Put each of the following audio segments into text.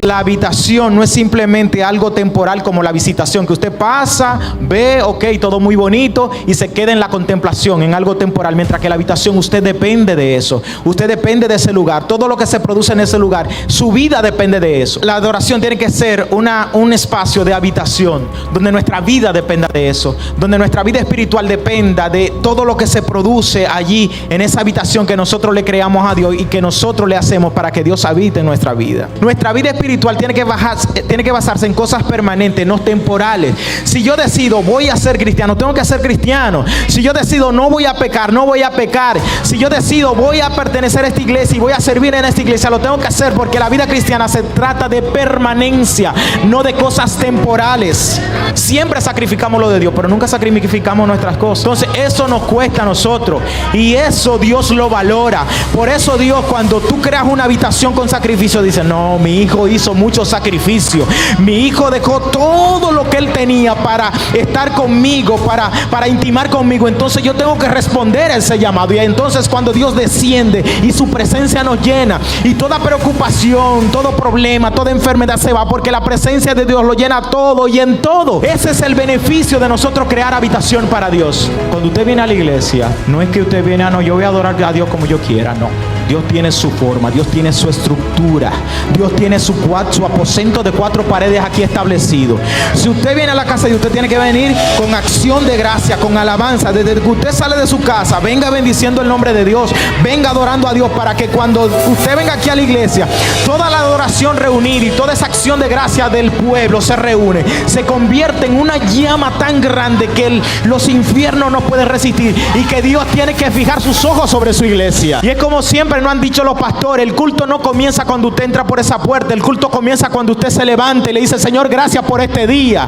La habitación no es simplemente algo temporal como la visitación, que usted pasa, ve, ok, todo muy bonito y se queda en la contemplación, en algo temporal, mientras que la habitación usted depende de eso, usted depende de ese lugar, todo lo que se produce en ese lugar, su vida depende de eso. La adoración tiene que ser un espacio de habitación, donde nuestra vida dependa de eso, donde nuestra vida espiritual dependa de todo lo que se produce allí, en esa habitación que nosotros le creamos a Dios y que nosotros le hacemos para que Dios habite en nuestra vida. Nuestra vida espiritual tiene que basarse en cosas permanentes, no temporales. Si yo decido voy a ser cristiano, tengo que ser cristiano. Si yo decido no voy a pecar, no voy a pecar. Si yo decido voy a pertenecer a esta iglesia y voy a servir en esta iglesia, lo tengo que hacer, porque la vida cristiana se trata de permanencia, no de cosas temporales. Siempre sacrificamos lo de Dios, pero nunca sacrificamos nuestras cosas. Entonces eso nos cuesta a nosotros y eso Dios lo valora. Por eso Dios, cuando tú creas una habitación con sacrificio, dice: no, mi hijo hizo mucho sacrificio, mi hijo dejó todo lo que él tenía para estar conmigo, para intimar conmigo. Entonces yo tengo que responder a ese llamado. Y entonces cuando Dios desciende y su presencia nos llena, y toda preocupación, todo problema, toda enfermedad se va, porque la presencia de Dios lo llena todo y en todo. Ese es el beneficio de nosotros crear habitación para Dios. Cuando usted viene a la iglesia, no es que usted viene a, no, yo voy a adorar a Dios como yo quiera, no. Dios tiene su forma, Dios tiene su estructura, Dios tiene su aposento de 4 paredes aquí establecido. Si usted viene a la casa, y usted tiene que venir con acción de gracia, con alabanza. Desde que usted sale de su casa, venga bendiciendo el nombre de Dios, venga adorando a Dios, para que cuando usted venga aquí a la iglesia, toda la adoración reunida y toda esa acción de gracia del pueblo se reúne, se convierte en una llama tan grande que los infiernos no pueden resistir, y que Dios tiene que fijar sus ojos sobre su iglesia. Y es como siempre no han dicho los pastores: el culto no comienza cuando usted entra por esa puerta, el culto comienza cuando usted se levanta y le dice: Señor, gracias por este día,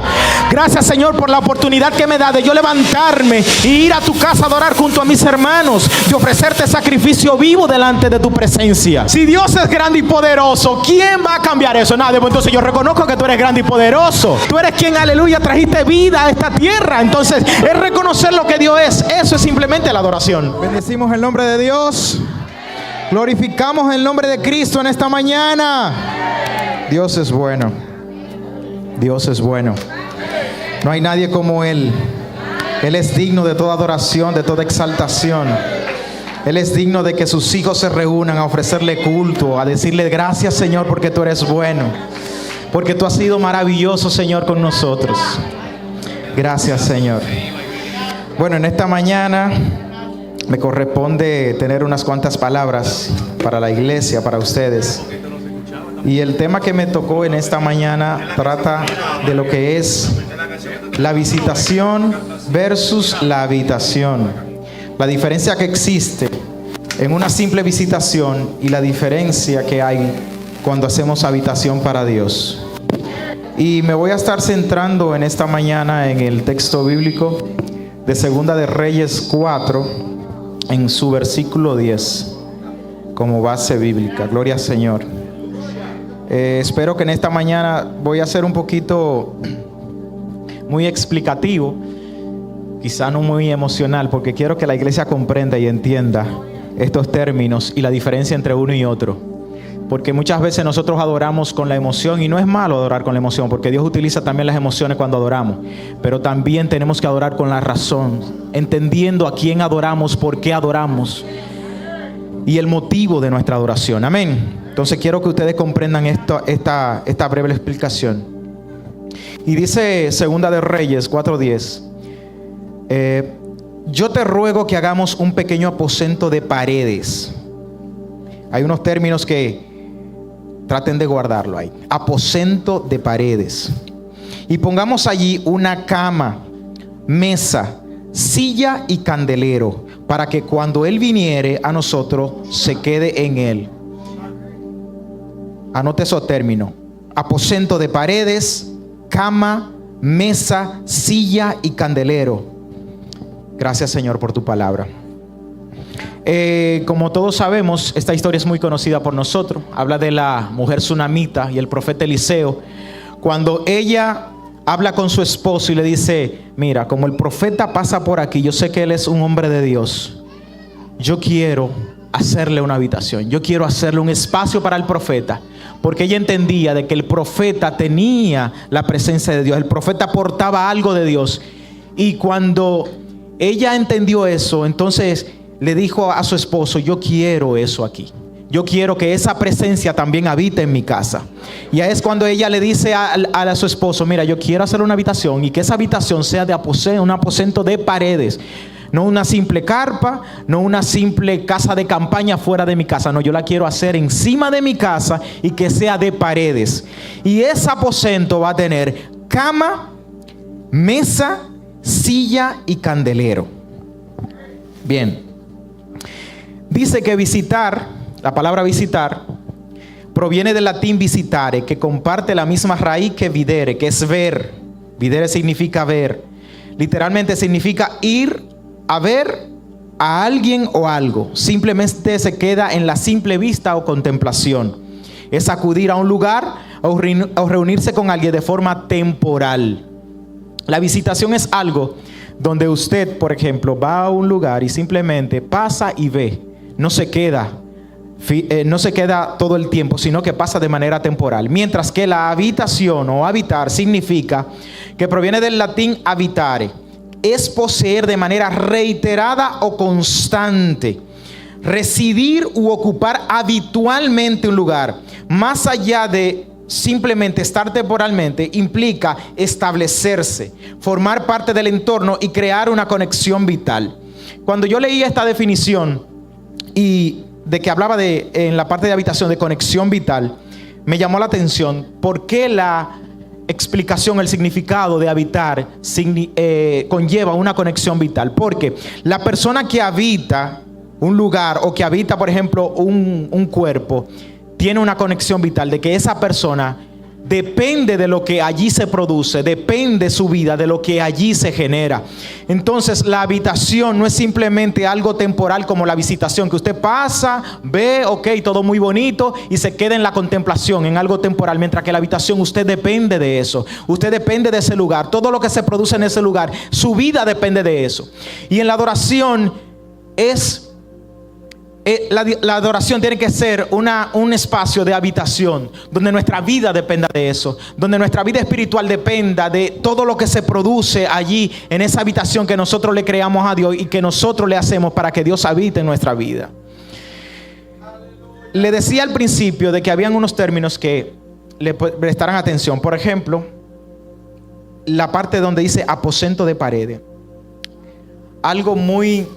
gracias Señor por la oportunidad que me da de yo levantarme y ir a tu casa a adorar junto a mis hermanos, de ofrecerte sacrificio vivo delante de tu presencia. Si Dios es grande y poderoso, ¿quién va a cambiar eso? Nadie. Pues entonces yo reconozco que tú eres grande y poderoso, tú eres quien, aleluya, trajiste vida a esta tierra. Entonces es reconocer lo que Dios es. Eso es simplemente la adoración. Bendecimos el nombre de Dios. Glorificamos el nombre de Cristo en esta mañana. Dios es bueno. Dios es bueno. No hay nadie como Él. Él es digno de toda adoración, de toda exaltación. Él es digno de que sus hijos se reúnan a ofrecerle culto, a decirle: gracias Señor, porque tú eres bueno, porque tú has sido maravilloso, Señor, con nosotros. Gracias, Señor. Bueno, en esta mañana me corresponde tener unas cuantas palabras para la iglesia, para ustedes. Y el tema que me tocó en esta mañana trata de lo que es la visitación versus la habitación. La diferencia que existe en una simple visitación y la diferencia que hay cuando hacemos habitación para Dios. Y me voy a estar centrando en esta mañana en el texto bíblico de Segunda de Reyes 4, en su versículo 10, como base bíblica. Gloria al Señor. Espero que en esta mañana voy a ser un poquito muy explicativo, quizá no muy emocional, porque quiero que la iglesia comprenda y entienda estos términos y la diferencia entre uno y otro. Porque muchas veces nosotros adoramos con la emoción, y no es malo adorar con la emoción, porque Dios utiliza también las emociones cuando adoramos. Pero también tenemos que adorar con la razón, entendiendo a quién adoramos, por qué adoramos y el motivo de nuestra adoración. Amén. Entonces quiero que ustedes comprendan esta breve explicación. Y dice Segunda de Reyes 4:10: yo te ruego que hagamos un pequeño aposento de paredes. Hay unos términos que traten de guardarlo ahí. Aposento de paredes. Y pongamos allí una cama, mesa, silla y candelero, para que cuando Él viniere a nosotros se quede en Él. Anote esos términos: aposento de paredes, cama, mesa, silla y candelero. Gracias, Señor, por tu palabra. Como todos sabemos, esta historia es muy conocida por nosotros. Habla de la mujer sunamita y el profeta Eliseo, cuando ella habla con su esposo y le dice: mira, como el profeta pasa por aquí, yo sé que él es un hombre de Dios, yo quiero hacerle una habitación. Yo quiero hacerle un espacio para el profeta. Porque ella entendía de que el profeta tenía la presencia de Dios. El profeta portaba algo de Dios. Y cuando ella entendió eso, entonces le dijo a su esposo: yo quiero eso aquí. Yo quiero que esa presencia también habite en mi casa. Y ahí es cuando ella le dice a su esposo: mira, yo quiero hacer una habitación, y que esa habitación sea de un aposento de paredes. No una simple carpa, no una simple casa de campaña fuera de mi casa. No, yo la quiero hacer encima de mi casa y que sea de paredes. Y ese aposento va a tener cama, mesa, silla y candelero. Bien. Dice que visitar, la palabra visitar, proviene del latín visitare, que comparte la misma raíz que videre, que es ver. Videre significa ver. Literalmente significa ir a ver a alguien o algo. Simplemente se queda en la simple vista o contemplación. Es acudir a un lugar o reunirse con alguien de forma temporal. La visitación es algo donde usted, por ejemplo, va a un lugar y simplemente pasa y ve. No se queda todo el tiempo, sino que pasa de manera temporal. Mientras que la habitación o habitar significa, que proviene del latín habitare, es poseer de manera reiterada o constante, residir u ocupar habitualmente un lugar. Más allá de simplemente estar temporalmente, implica establecerse, formar parte del entorno y crear una conexión vital. Cuando yo leí esta definición y de que hablaba en la parte de habitación de conexión vital, me llamó la atención por qué la explicación, el significado de habitar conlleva una conexión vital. Porque la persona que habita un lugar o que habita, por ejemplo, un cuerpo, tiene una conexión vital de que esa persona depende de lo que allí se produce, depende su vida de lo que allí se genera. Entonces la habitación no es simplemente algo temporal como la visitación, que usted pasa, ve, ok, todo muy bonito y se queda en la contemplación, en algo temporal. Mientras que la habitación, usted depende de eso, usted depende de ese lugar, todo lo que se produce en ese lugar, su vida depende de eso. Y en la adoración la adoración tiene que ser un espacio de habitación donde nuestra vida dependa de eso, donde nuestra vida espiritual dependa de todo lo que se produce allí en esa habitación que nosotros le creamos a Dios y que nosotros le hacemos para que Dios habite en nuestra vida. Le decía al principio de que habían unos términos que le prestarán atención. Por ejemplo, la parte donde dice aposento de paredes. Algo muy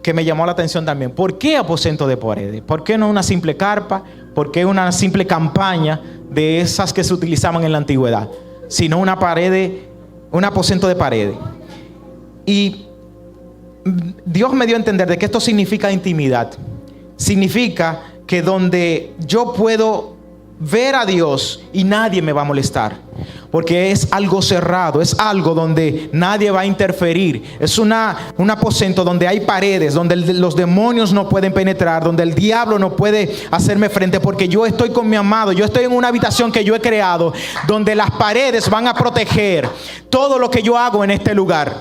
que me llamó la atención también. ¿Por qué aposento de paredes? ¿Por qué no una simple carpa? ¿Por qué una simple campaña de esas que se utilizaban en la antigüedad? Sino una pared, un aposento de paredes. Y Dios me dio a entender de que esto significa intimidad. Significa que donde yo puedo ver a Dios y nadie me va a molestar, porque es algo cerrado, es algo donde nadie va a interferir. Es un aposento donde hay paredes, donde los demonios no pueden penetrar, donde el diablo no puede hacerme frente, porque yo estoy con mi amado. Yo estoy en una habitación que yo he creado, donde las paredes van a proteger todo lo que yo hago en este lugar.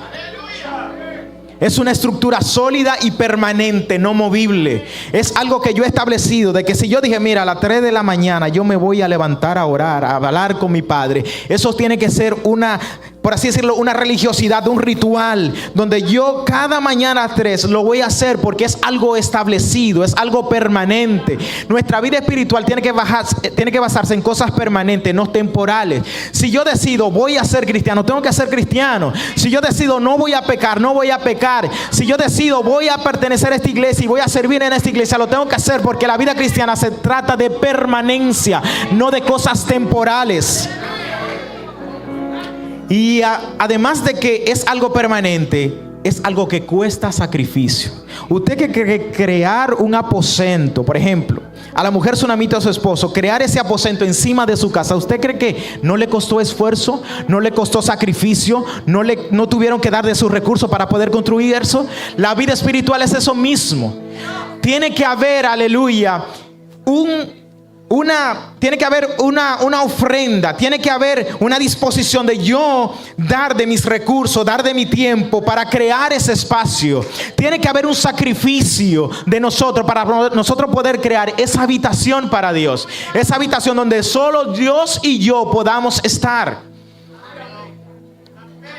Es una estructura sólida y permanente, no movible. Es algo que yo he establecido, de que si yo dije, mira, a las 3 de la mañana yo me voy a levantar a orar, a hablar con mi Padre. Eso tiene que ser por así decirlo, una religiosidad, un ritual, donde yo cada mañana a 3 lo voy a hacer, porque es algo establecido, es algo permanente. Nuestra vida espiritual tiene que basarse en cosas permanentes, no temporales. Si yo decido voy a ser cristiano, tengo que ser cristiano. Si yo decido no voy a pecar, no voy a pecar. Si yo decido voy a pertenecer a esta iglesia y voy a servir en esta iglesia, lo tengo que hacer, porque la vida cristiana se trata de permanencia, no de cosas temporales. Y además de que es algo permanente, es algo que cuesta sacrificio. Usted que quiere crear un aposento, por ejemplo, a la mujer sunamita, a su esposo, crear ese aposento encima de su casa, ¿usted cree que no le costó esfuerzo? ¿No le costó sacrificio? ¿No tuvieron que dar de sus recursos para poder construir eso? La vida espiritual es eso mismo. Tiene que haber, aleluya, tiene que haber una ofrenda, tiene que haber una disposición de yo dar de mis recursos, dar de mi tiempo para crear ese espacio. Tiene que haber un sacrificio de nosotros para nosotros poder crear esa habitación para Dios. Esa habitación donde solo Dios y yo podamos estar.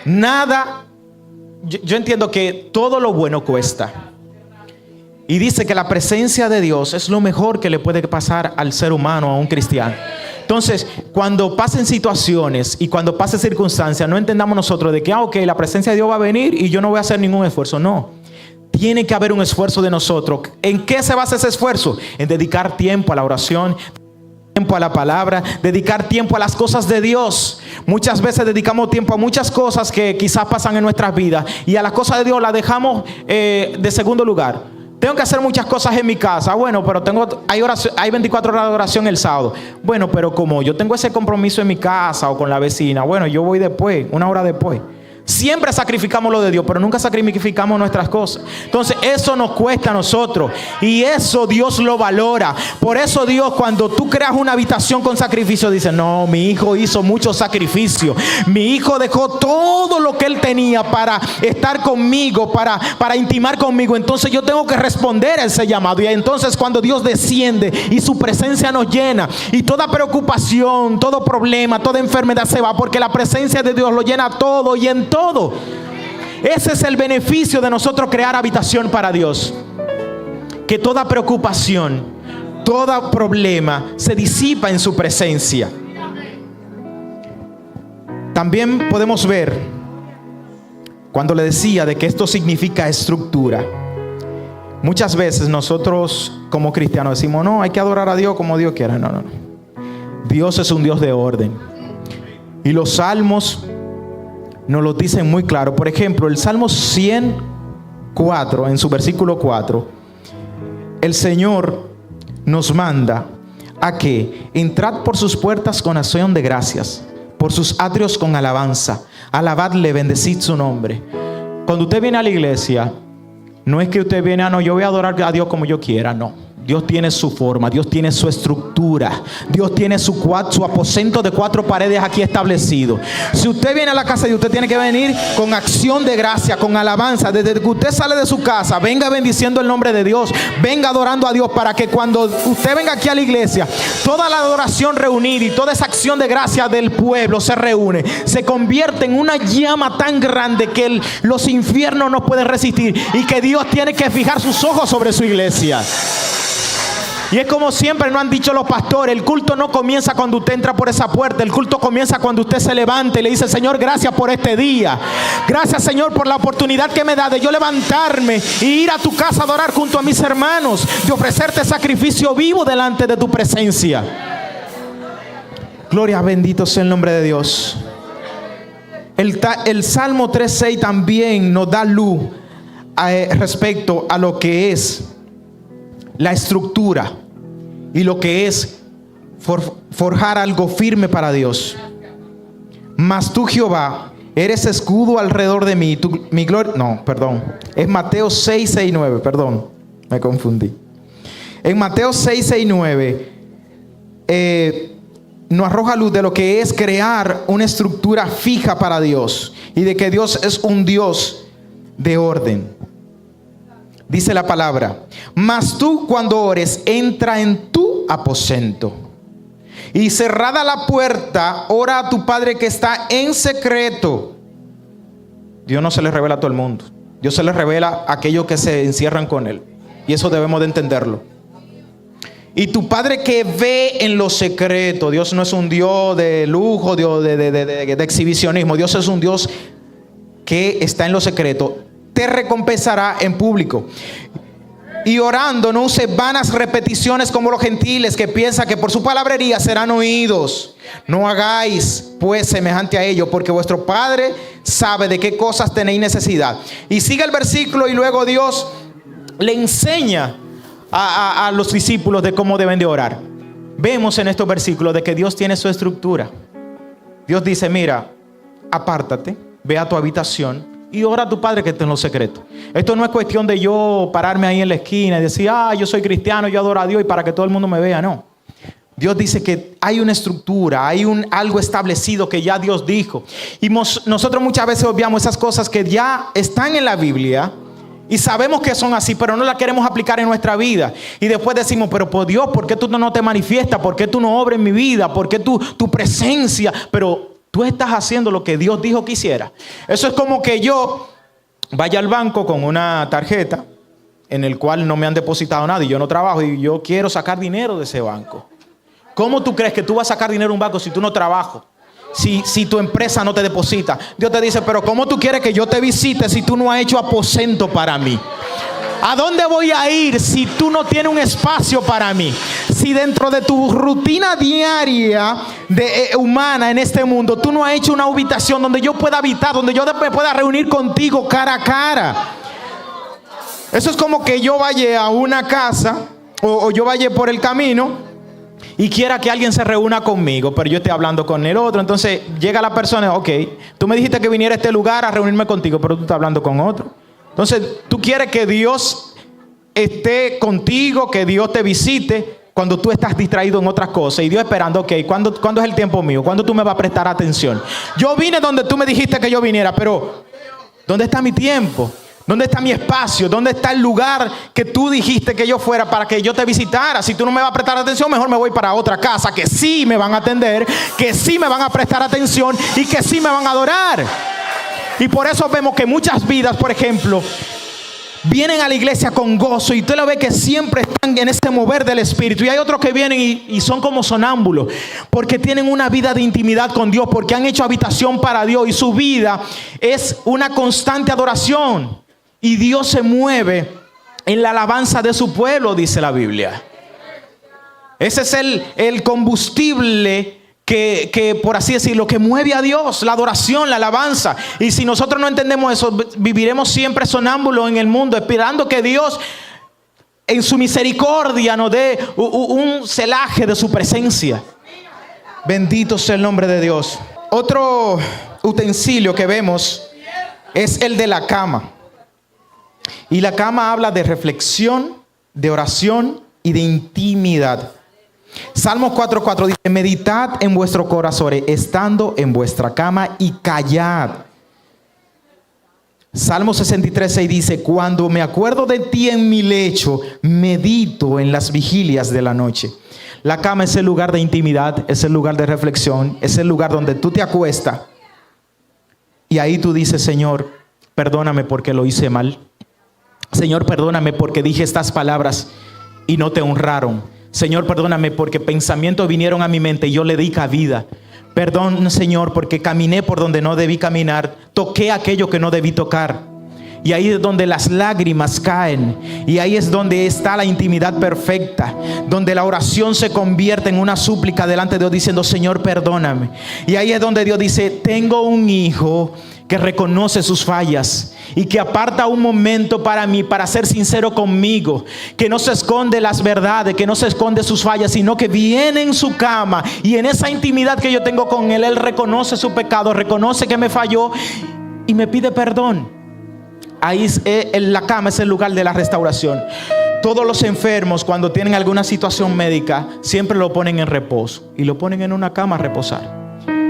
Nada, yo entiendo que todo lo bueno cuesta. Y dice que la presencia de Dios es lo mejor que le puede pasar al ser humano, a un cristiano. Entonces, cuando pasen situaciones y cuando pasen circunstancias, no entendamos nosotros de que, ok, la presencia de Dios va a venir y yo no voy a hacer ningún esfuerzo. No, tiene que haber un esfuerzo de nosotros. ¿En qué se basa ese esfuerzo? En dedicar tiempo a la oración, tiempo a la palabra, dedicar tiempo a las cosas de Dios. Muchas veces dedicamos tiempo a muchas cosas que quizás pasan en nuestras vidas y a las cosas de Dios las dejamos de segundo lugar. Tengo que hacer muchas cosas en mi casa. Bueno, pero hay 24 horas de oración el sábado. Bueno, pero como yo tengo ese compromiso en mi casa o con la vecina, bueno, yo voy después, una hora después. Siempre sacrificamos lo de Dios, pero nunca sacrificamos nuestras cosas. Entonces eso nos cuesta a nosotros y eso Dios lo valora. Por eso Dios, cuando tú creas una habitación con sacrificio, dice: no, mi hijo hizo mucho sacrificio. Mi hijo dejó todo lo que él tenía para estar conmigo, para intimar conmigo. Entonces yo tengo que responder a ese llamado. Y entonces cuando Dios desciende y su presencia nos llena, y toda preocupación, todo problema, toda enfermedad se va, porque la presencia de Dios lo llena todo y en todo. Ese es el beneficio de nosotros crear habitación para Dios. Que toda preocupación, todo problema se disipa en su presencia. También podemos ver, cuando le decía de que esto significa estructura, muchas veces nosotros como cristianos decimos: no, hay que adorar a Dios como Dios quiera. No. Dios es un Dios de orden. Y los salmos nos lo dicen muy claro. Por ejemplo, el Salmo 104, en su versículo 4, el Señor nos manda a que entrad por sus puertas con acción de gracias, por sus atrios con alabanza, alabadle, bendecid su nombre. Cuando usted viene a la iglesia, no es que usted viene: no, yo voy a adorar a Dios como yo quiera. No. Dios tiene su forma, Dios tiene su estructura, Dios tiene su aposento de 4 paredes aquí establecido. Si usted viene a la casa de Dios, usted tiene que venir con acción de gracia, con alabanza. Desde que usted sale de su casa, venga bendiciendo el nombre de Dios, venga adorando a Dios, para que cuando usted venga aquí a la iglesia, toda la adoración reunida y toda esa acción de gracia del pueblo se reúne, se convierte en una llama tan grande que los infiernos no pueden resistir, y que Dios tiene que fijar sus ojos sobre su iglesia. Y es como siempre nos han dicho los pastores: el culto no comienza cuando usted entra por esa puerta. El culto comienza cuando usted se levanta y le dice: Señor, gracias por este día. Gracias, Señor, por la oportunidad que me da de yo levantarme y ir a tu casa a adorar junto a mis hermanos, de ofrecerte sacrificio vivo delante de tu presencia. Gloria, bendito sea el nombre de Dios. El Salmo 3:6 también nos da luz respecto a lo que es la estructura y lo que es forjar algo firme para Dios. Mas tú, Jehová, eres escudo alrededor de mí, mi gloria. No, perdón. Es Mateo 6:9. Perdón, me confundí. En Mateo 6:9 nos arroja luz de lo que es crear una estructura fija para Dios, y de que Dios es un Dios de orden. Dice la palabra: mas tú, cuando ores, entra en tu aposento, y cerrada la puerta, ora a tu Padre que está en secreto. Dios no se le revela a todo el mundo. Dios se le revela a aquellos que se encierran con Él, y eso debemos de entenderlo. Y tu Padre que ve en lo secreto. Dios no es un Dios de lujo, Dios de exhibicionismo. Dios es un Dios que está en lo secreto, te recompensará en público. Y orando, no use vanas repeticiones como los gentiles, que piensan que por su palabrería serán oídos. No hagáis pues semejante a ellos, porque vuestro Padre sabe de qué cosas tenéis necesidad. Y sigue el versículo, y luego Dios le enseña a los discípulos de cómo deben de orar. Vemos en estos versículos de que Dios tiene su estructura. Dios dice: mira, apártate, ve a tu habitación y ora a tu Padre que está en lo secreto. Esto no es cuestión de yo pararme ahí en la esquina y decir: yo soy cristiano, yo adoro a Dios y para que todo el mundo me vea. No. Dios dice que hay una estructura, hay algo establecido que ya Dios dijo. Y nosotros muchas veces obviamos esas cosas que ya están en la Biblia y sabemos que son así, pero no las queremos aplicar en nuestra vida. Y después decimos, pero por Dios, ¿por qué tú no te manifiestas? ¿Por qué tú no obras en mi vida? ¿Por qué tu presencia? Pero tú estás haciendo lo que Dios dijo que hiciera. Eso es como que yo vaya al banco con una tarjeta en el cual no me han depositado nada y yo no trabajo y yo quiero sacar dinero de ese banco. ¿Cómo tú crees que tú vas a sacar dinero de un banco si tú no trabajas? Si tu empresa no te deposita. Dios te dice, pero ¿cómo tú quieres que yo te visite si tú no has hecho aposento para mí? ¿A dónde voy a ir si tú no tienes un espacio para mí? Si dentro de tu rutina diaria humana en este mundo, tú no has hecho una habitación donde yo pueda habitar, donde yo me pueda reunir contigo cara a cara. Eso es como que yo vaya a una casa o yo vaya por el camino y quiera que alguien se reúna conmigo, pero yo estoy hablando con el otro. Entonces llega la persona, ok, tú me dijiste que viniera a este lugar a reunirme contigo, pero tú estás hablando con otro. Entonces tú quieres que Dios esté contigo, que Dios te visite cuando tú estás distraído en otras cosas. Y Dios esperando, ok, ¿cuándo es el tiempo mío? ¿Cuándo tú me vas a prestar atención? Yo vine donde tú me dijiste que yo viniera, pero ¿dónde está mi tiempo? ¿Dónde está mi espacio? ¿Dónde está el lugar que tú dijiste que yo fuera para que yo te visitara? Si tú no me vas a prestar atención, mejor me voy para otra casa que sí me van a atender, que sí me van a prestar atención y que sí me van a adorar. Y por eso vemos que muchas vidas, por ejemplo, vienen a la iglesia con gozo y usted lo ve que siempre están en este mover del Espíritu. Y hay otros que vienen y son como sonámbulos porque tienen una vida de intimidad con Dios, porque han hecho habitación para Dios y su vida es una constante adoración. Y Dios se mueve en la alabanza de su pueblo, dice la Biblia. Ese es el combustible que, por así decirlo, que mueve a Dios, la adoración, la alabanza. Y si nosotros no entendemos eso, viviremos siempre sonámbulos en el mundo, esperando que Dios en su misericordia nos dé un celaje de su presencia. Bendito sea el nombre de Dios. Otro utensilio que vemos es el de la cama. Y la cama habla de reflexión, de oración y de intimidad. Salmos 4:4 dice: meditad en vuestros corazones, estando en vuestra cama, y callad. Salmo 63:6 dice: cuando me acuerdo de ti en mi lecho, medito en las vigilias de la noche. La cama es el lugar de intimidad, es el lugar de reflexión, es el lugar donde tú te acuestas y ahí tú dices: Señor, perdóname porque lo hice mal. Señor, perdóname porque dije estas palabras y no te honraron. Señor, perdóname porque pensamientos vinieron a mi mente y yo le di cabida. Perdón, Señor, porque caminé por donde no debí caminar, toqué aquello que no debí tocar. Y ahí es donde las lágrimas caen. Y ahí es donde está la intimidad perfecta, donde la oración se convierte en una súplica delante de Dios diciendo: Señor, perdóname. Y ahí es donde Dios dice: tengo un hijo que reconoce sus fallas y que aparta un momento para mí, para ser sincero conmigo, que no se esconde las verdades, que no se esconde sus fallas, sino que viene en su cama y en esa intimidad que yo tengo con él, él reconoce su pecado, reconoce que me falló y me pide perdón. Ahí la cama es el lugar de la restauración. Todos los enfermos, cuando tienen alguna situación médica, siempre lo ponen en reposo y lo ponen en una cama a reposar.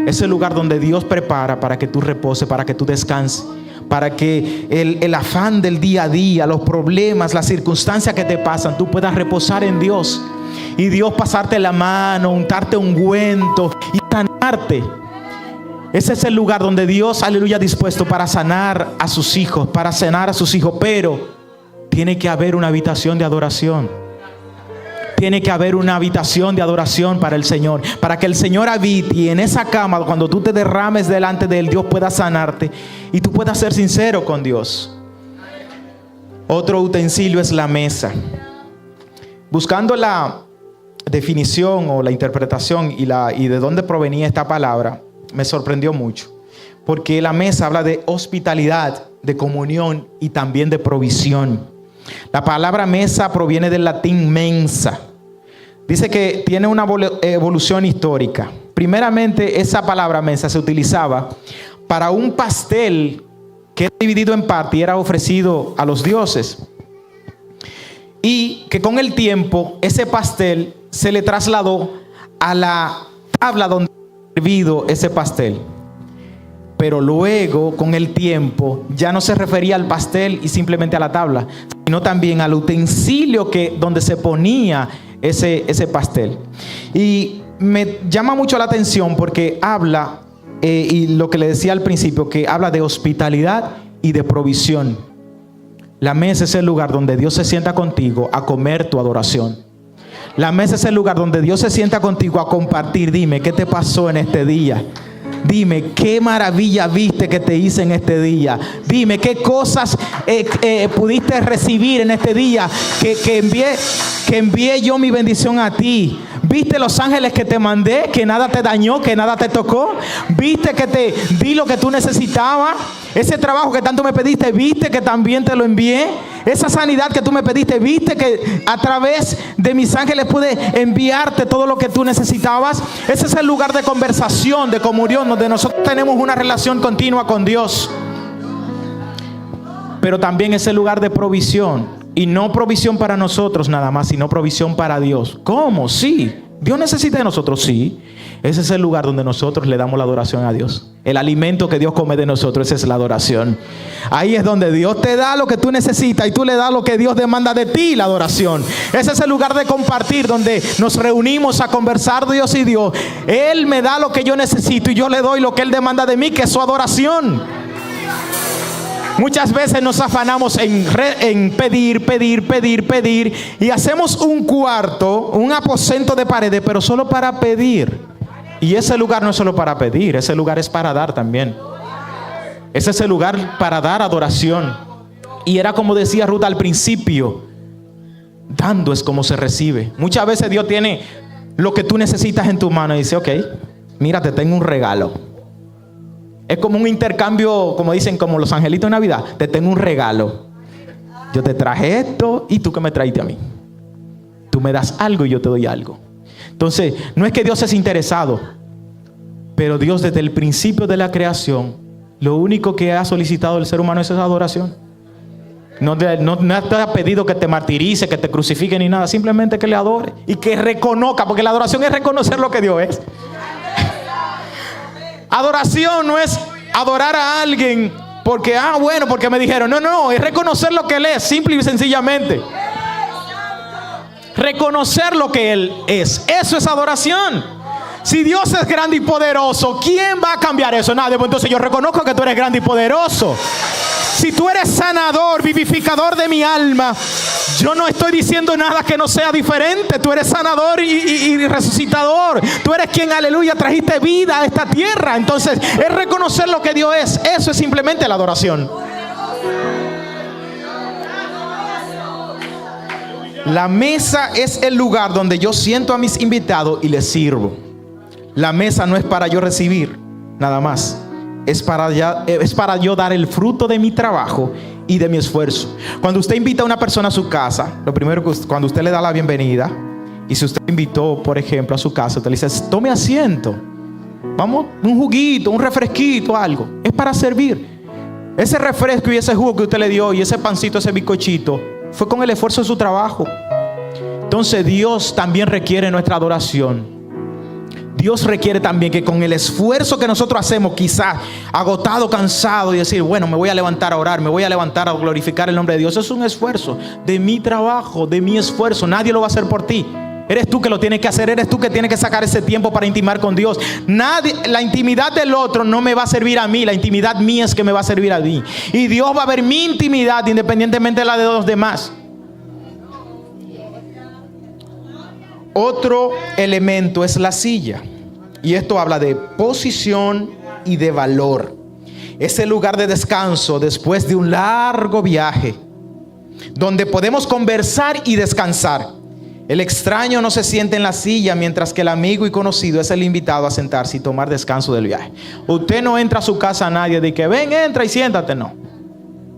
Es el lugar donde Dios prepara para que tú reposes, para que tú descanses, para que el afán del día a día, los problemas, las circunstancias que te pasan, tú puedas reposar en Dios. Y Dios pasarte la mano, untarte ungüento y sanarte. Ese es el lugar donde Dios, aleluya, dispuesto para sanar a sus hijos, para sanar a sus hijos. Pero tiene que haber una habitación de adoración. Tiene que haber una habitación de adoración para el Señor, para que el Señor habite y en esa cama, cuando tú te derrames delante de Él, Dios pueda sanarte y tú puedas ser sincero con Dios. Otro utensilio es la mesa. Buscando la definición o la interpretación y de dónde provenía esta palabra, me sorprendió mucho, porque la mesa habla de hospitalidad, de comunión y también de provisión. La palabra mesa proviene del latín mensa. Dice que tiene una evolución histórica. Primeramente, esa palabra mesa se utilizaba para un pastel que era dividido en parte y era ofrecido a los dioses. Y que con el tiempo ese pastel se le trasladó a la tabla donde ha servido ese pastel. Pero luego, con el tiempo, ya no se refería al pastel y simplemente a la tabla, sino también al utensilio donde se ponía ese pastel. Y me llama mucho la atención porque habla, y lo que le decía al principio, que habla de hospitalidad y de provisión. La mesa es el lugar donde Dios se sienta contigo a comer tu adoración. La mesa es el lugar donde Dios se sienta contigo a compartir. Dime, ¿qué te pasó en este día? Dime, ¿qué maravilla viste que te hice en este día? Dime, ¿qué cosas pudiste recibir en este día que envié yo mi bendición a ti? ¿Viste los ángeles que te mandé, que nada te dañó, que nada te tocó? ¿Viste que te di lo que tú necesitabas? Ese trabajo que tanto me pediste, ¿viste que también te lo envié? Esa sanidad que tú me pediste, ¿viste que a través de mis ángeles pude enviarte todo lo que tú necesitabas? Ese es el lugar de conversación, de comunión, donde nosotros tenemos una relación continua con Dios. Pero también es el lugar de provisión. Y no provisión para nosotros nada más, sino provisión para Dios. ¿Cómo? Sí. ¿Dios necesita de nosotros? Sí. Ese es el lugar donde nosotros le damos la adoración a Dios. El alimento que Dios come de nosotros, esa es la adoración. Ahí es donde Dios te da lo que tú necesitas y tú le das lo que Dios demanda de ti, la adoración. Ese es el lugar de compartir, donde nos reunimos a conversar Dios y Dios. Él me da lo que yo necesito y yo le doy lo que Él demanda de mí, que es su adoración. Muchas veces nos afanamos en pedir y hacemos un cuarto, un aposento de paredes, pero solo para pedir. Y ese lugar no es solo para pedir, ese lugar es para dar también. Ese es el lugar para dar adoración. Y era como decía Ruth al principio, dando es como se recibe. Muchas veces Dios tiene lo que tú necesitas en tu mano y dice, ok, mira, te tengo un regalo. Es como un intercambio, como dicen, como los angelitos de Navidad. Te tengo un regalo. Yo te traje esto y tú que me traíste a mí. Tú me das algo y yo te doy algo. Entonces, no es que Dios es interesado, pero Dios desde el principio de la creación, lo único que ha solicitado el ser humano es esa adoración. No te ha pedido que te martirice, que te crucifique ni nada. Simplemente que le adore y que reconozca, porque la adoración es reconocer lo que Dios es. Adoración no es adorar a alguien porque, porque me dijeron. No, es reconocer lo que Él es, simple y sencillamente. Reconocer lo que Él es. Eso es adoración. Si Dios es grande y poderoso, ¿quién va a cambiar eso? Nadie. Pues entonces yo reconozco que tú eres grande y poderoso. Si tú eres sanador, vivificador de mi alma, yo no estoy diciendo nada que no sea diferente. Tú eres sanador y resucitador. Tú eres quien, aleluya, trajiste vida a esta tierra. Entonces, es reconocer lo que Dios es. Eso es simplemente la adoración. La mesa es el lugar donde yo siento a mis invitados y les sirvo. La mesa no es para yo recibir, nada más. Es para yo dar el fruto de mi trabajo y de mi esfuerzo. Cuando usted invita a una persona a su casa, lo primero que cuando usted le da la bienvenida, y si usted invitó, por ejemplo, a su casa, usted le dice, tome asiento, vamos, un juguito, un refresquito, algo. Es para servir. Ese refresco y ese jugo que usted le dio, y ese pancito, ese bizcochito, fue con el esfuerzo de su trabajo. Entonces Dios también requiere nuestra adoración. Dios requiere también que con el esfuerzo que nosotros hacemos, quizás agotado, cansado, y decir, bueno, me voy a levantar a orar, me voy a levantar a glorificar el nombre de Dios. Eso es un esfuerzo de mi trabajo, de mi esfuerzo. Nadie lo va a hacer por ti. Eres tú que lo tienes que hacer, eres tú que tienes que sacar ese tiempo para intimar con Dios. La intimidad del otro no me va a servir a mí, la intimidad mía es que me va a servir a mí. Y Dios va a ver mi intimidad independientemente de la de los demás. Otro elemento es la silla. Y esto habla de posición y de valor. Es el lugar de descanso después de un largo viaje, donde podemos conversar y descansar. El extraño no se siente en la silla, mientras que el amigo y conocido es el invitado a sentarse y tomar descanso del viaje. Usted no entra a su casa a nadie de que ven, entra y siéntate, no.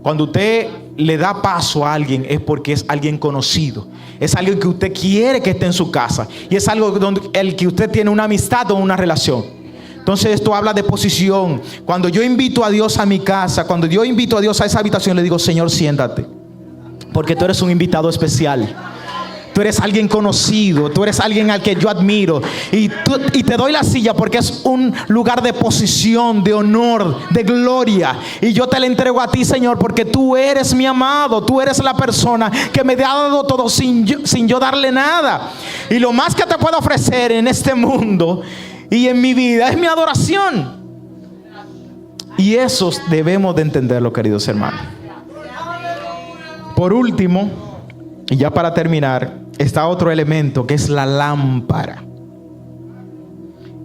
Cuando usted le da paso a alguien es porque es alguien conocido. Es alguien que usted quiere que esté en su casa. Y es algo donde el que usted tiene una amistad o una relación. Entonces esto habla de posición. Cuando yo invito a Dios a mi casa, cuando yo invito a Dios a esa habitación, le digo, Señor, siéntate. Porque tú eres un invitado especial. tú eres alguien conocido, tú eres alguien al que yo admiro, y te doy la silla porque es un lugar de posición, de honor, de gloria, y yo te la entrego a ti, Señor, porque tú eres mi amado, tú eres la persona que me ha dado todo sin yo darle nada, y lo más que te puedo ofrecer en este mundo y en mi vida es mi adoración. Y eso debemos de entenderlo, queridos hermanos. Por último, y ya para terminar, está otro elemento que es la lámpara.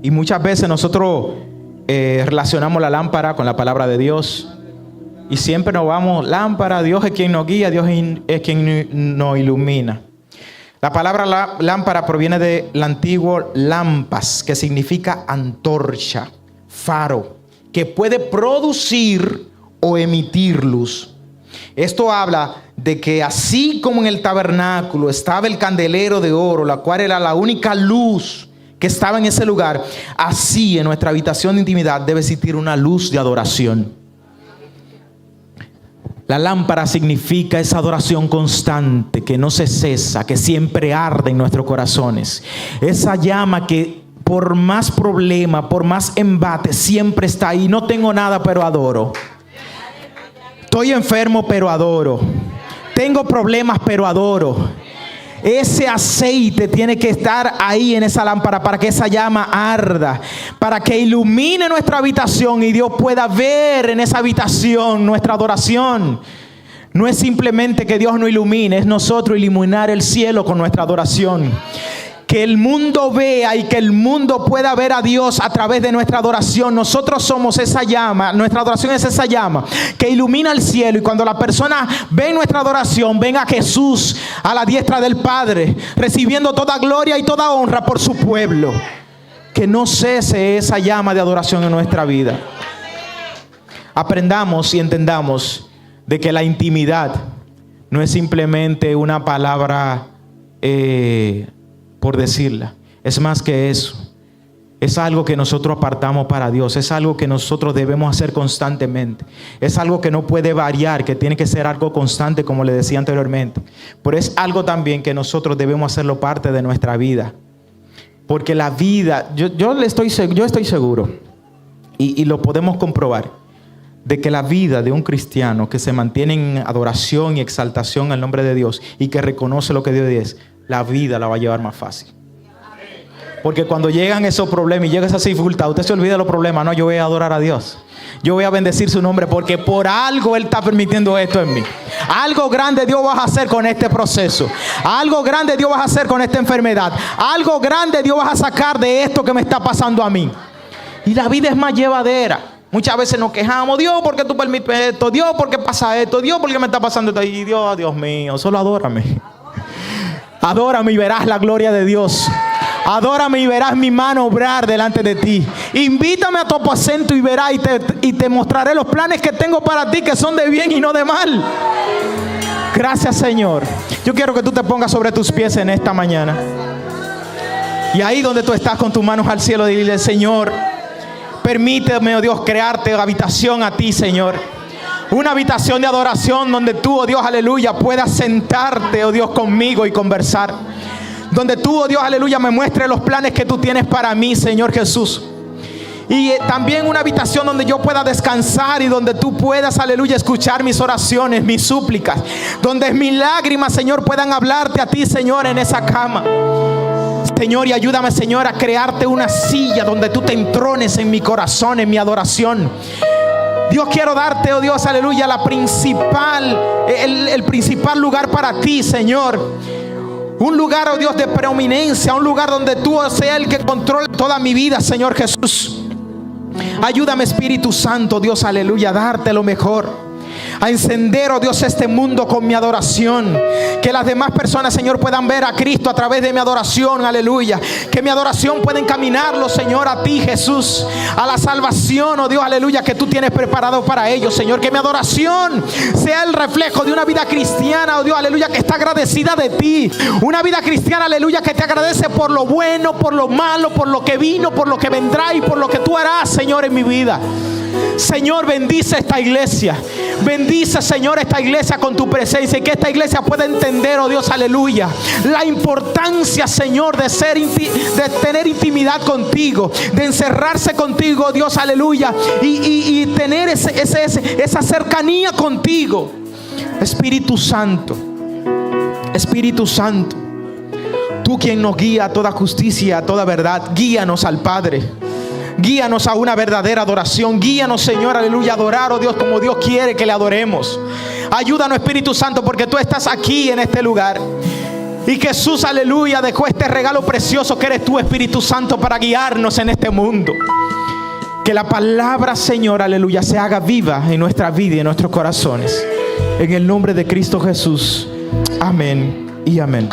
Y muchas veces nosotros relacionamos la lámpara con la palabra de Dios. Y siempre nos vamos, lámpara, Dios es quien nos guía, Dios es quien nos ilumina. La palabra lámpara proviene del antiguo lampas, que significa antorcha, faro, que puede producir o emitir luz. Esto habla de que así como en el tabernáculo estaba el candelero de oro, la cual era la única luz que estaba en ese lugar, así en nuestra habitación de intimidad debe existir una luz de adoración. La lámpara significa esa adoración constante que no se cesa, que siempre arde en nuestros corazones. Esa llama que por más problema, por más embate, siempre está ahí. No tengo nada, pero adoro. Estoy enfermo, pero adoro. Tengo problemas, pero adoro. Ese aceite tiene que estar ahí en esa lámpara para que esa llama arda, para que ilumine nuestra habitación y Dios pueda ver en esa habitación nuestra adoración. No es simplemente que Dios nos ilumine, es nosotros iluminar el cielo con nuestra adoración. Que el mundo vea y que el mundo pueda ver a Dios a través de nuestra adoración. Nosotros somos esa llama, nuestra adoración es esa llama que ilumina el cielo. Y cuando la persona ve nuestra adoración, ven a Jesús a la diestra del Padre, recibiendo toda gloria y toda honra por su pueblo. Que no cese esa llama de adoración en nuestra vida. Aprendamos y entendamos de que la intimidad no es simplemente una palabra por decirla, es más que eso. Es algo que nosotros apartamos para Dios, es algo que nosotros debemos hacer constantemente, es algo que no puede variar, que tiene que ser algo constante, como le decía anteriormente, pero es algo también que nosotros debemos hacerlo parte de nuestra vida, porque la vida, yo estoy seguro y lo podemos comprobar, de que la vida de un cristiano que se mantiene en adoración y exaltación al nombre de Dios y que reconoce lo que Dios es, la vida la va a llevar más fácil. Porque cuando llegan esos problemas y llega esa dificultad, usted se olvida de los problemas. No, yo voy a adorar a Dios. Yo voy a bendecir su nombre porque por algo Él está permitiendo esto en mí. Algo grande Dios va a hacer con este proceso. Algo grande Dios va a hacer con esta enfermedad. Algo grande Dios va a sacar de esto que me está pasando a mí. Y la vida es más llevadera. Muchas veces nos quejamos, Dios, ¿por qué tú permites esto? Dios, ¿por qué pasa esto? Dios, ¿por qué me está pasando esto? Y Dios, Dios mío, solo adórame. Adórame y verás la gloria de Dios. Adórame y verás mi mano obrar delante de ti. Invítame a tu aposento y verás y te mostraré los planes que tengo para ti, que son de bien y no de mal. Gracias, Señor. Yo quiero que tú te pongas sobre tus pies en esta mañana. Y ahí donde tú estás con tus manos al cielo, dile, Señor, permíteme, oh Dios, crearte habitación a ti, Señor. Una habitación de adoración donde tú, oh Dios, aleluya, puedas sentarte, oh Dios, conmigo y conversar. Donde tú, oh Dios, aleluya, me muestres los planes que tú tienes para mí, Señor Jesús. Y también una habitación donde yo pueda descansar y donde tú puedas, aleluya, escuchar mis oraciones, mis súplicas. Donde mis lágrimas, Señor, puedan hablarte a ti, Señor, en esa cama. Señor, y ayúdame, Señor, a crearte una silla donde tú te entrones en mi corazón, en mi adoración. Dios, quiero darte, oh Dios, aleluya, el principal lugar para ti, Señor. Un lugar, oh Dios, de preeminencia, un lugar donde tú seas el que controle toda mi vida, Señor Jesús. Ayúdame, Espíritu Santo, Dios, aleluya, a darte lo mejor. A encender, oh Dios, este mundo con mi adoración. Que las demás personas, Señor, puedan ver a Cristo a través de mi adoración, aleluya. Que mi adoración pueda encaminarlo, Señor, a ti, Jesús, a la salvación, oh Dios, aleluya, que tú tienes preparado para ellos, Señor. Que mi adoración sea el reflejo de una vida cristiana, oh Dios, aleluya, que está agradecida de ti. Una vida cristiana, aleluya, que te agradece por lo bueno, por lo malo, por lo que vino, por lo que vendrá y por lo que tú harás, Señor, en mi vida. Señor, bendice esta iglesia. Bendice, Señor, esta iglesia con tu presencia, y que esta iglesia pueda entender, oh Dios, aleluya, la importancia, Señor, de tener intimidad contigo, de encerrarse contigo, oh Dios, aleluya, y tener esa cercanía contigo. Espíritu Santo, Espíritu Santo, tú quien nos guía a toda justicia, a toda verdad, guíanos al Padre. Guíanos a una verdadera adoración. Guíanos, Señor, aleluya, a adorar, oh Dios, como Dios quiere que le adoremos. Ayúdanos, Espíritu Santo, porque tú estás aquí en este lugar. Y Jesús, aleluya, dejó este regalo precioso que eres tú, Espíritu Santo, para guiarnos en este mundo. Que la palabra, Señor, aleluya, se haga viva en nuestra vida y en nuestros corazones. En el nombre de Cristo Jesús. Amén y amén.